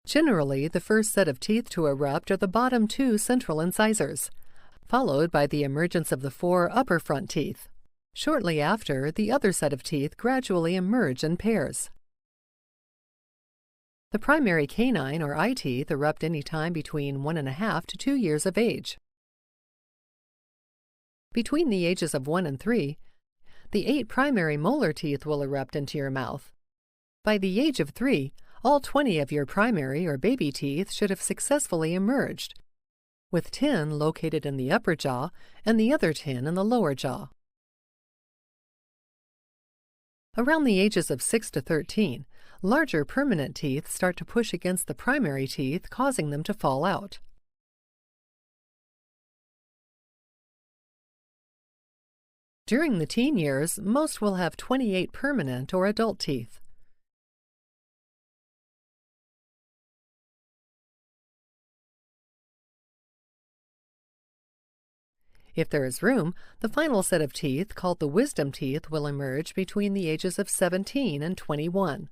Generally, the first set of teeth to erupt are the bottom two central incisors, followed by the emergence of the four upper front teeth. Shortly after, the other set of teeth gradually emerge in pairs. The primary canine or eye teeth erupt any time between 1.5 to 2 years of age. Between the ages of 1 and 3, the 8 primary molar teeth will erupt into your mouth. By the age of 3, all 20 of your primary or baby teeth should have successfully emerged, with 10 located in the upper jaw and the other 10 in the lower jaw. Around the ages of 6 to 13, larger permanent teeth start to push against the primary teeth, causing them to fall out. During the teen years, most will have 28 permanent or adult teeth. If there is room, the final set of teeth, called the wisdom teeth, will emerge between the ages of 17 and 21.